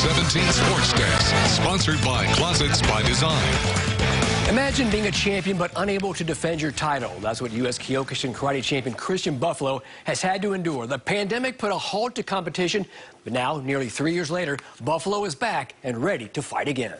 17 Sports Desk, sponsored by Closets by Design. Imagine being a champion but unable to defend your title. That's what U.S. Kyokushin karate champion Christian Buffalo has had to endure. The pandemic put a halt to competition, but now, nearly 3 years later, Buffalo is back and ready to fight again.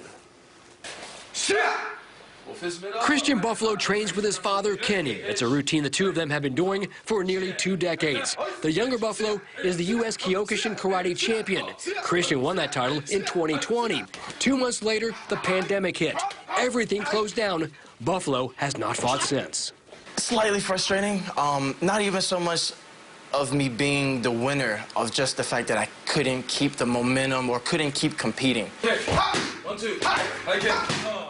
Christian Buffalo trains with his father, Kenny. It's a routine the two of them have been doing for nearly 2 decades. The younger Buffalo is the U.S. Kyokushin karate champion. Christian won that title in 2020. 2 months later, the pandemic hit. Everything closed down. Buffalo has not fought since. Slightly frustrating. Not even so much of me being the winner, of just the fact that I couldn't keep the momentum or couldn't keep competing.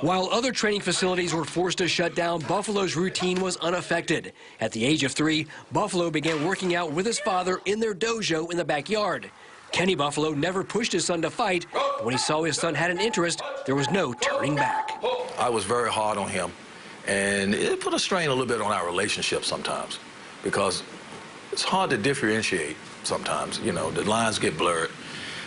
While other training facilities were forced to shut down, Buffalo's routine was unaffected. At the age of 3, Buffalo began working out with his father in their dojo in the backyard. Kenny Buffalo never pushed his son to fight, but when he saw his son had an interest, there was no turning back. I was very hard on him, and it put a strain a little bit on our relationship sometimes, because it's hard to differentiate sometimes. You know, the lines get blurred.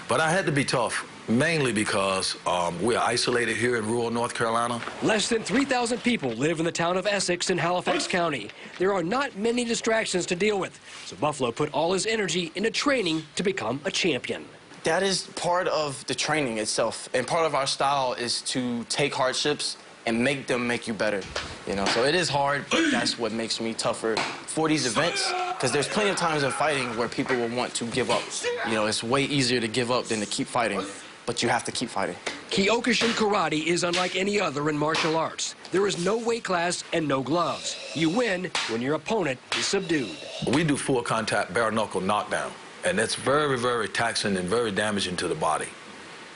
But I had to be tough, mainly because we are isolated here in rural North Carolina. Less than 3,000 people live in the town of Essex in Halifax County. There are not many distractions to deal with, so Buffalo put all his energy into training to become a champion. That is part of the training itself, and part of our style is to take hardships and make them make you better. You know, so it is hard, but that's what makes me tougher for these events, because there's plenty of times in fighting where people will want to give up. You know, it's way easier to give up than to keep fighting, but you have to keep fighting. Kyokushin karate is unlike any other in martial arts. There is no weight class and no gloves. You win when your opponent is subdued. We do full contact bare knuckle knockdown, and that's very, very taxing and very damaging to the body.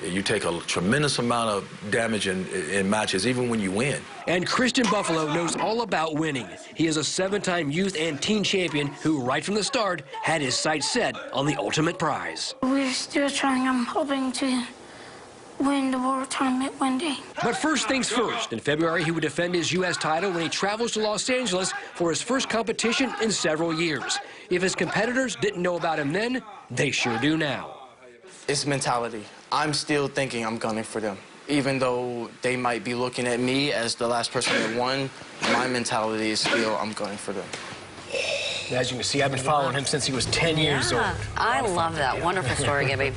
You take a tremendous amount of damage in matches, even when you win. And Christian Buffalo knows all about winning. He is a 7-time youth and teen champion who, right from the start, had his sights set on the ultimate prize. We're still trying. I'm hoping to win the world tournament one day. But first things first. In February, he would defend his U.S. title when he travels to Los Angeles for his first competition in several years. If his competitors didn't know about him then, they sure do now. It's mentality. I'm still thinking I'm gunning for them. Even though they might be looking at me as the last person that won, my mentality is still I'm gunning for them. As you can see, I've been following him since he was 10 years old. I love that. Wonderful story, Gibby.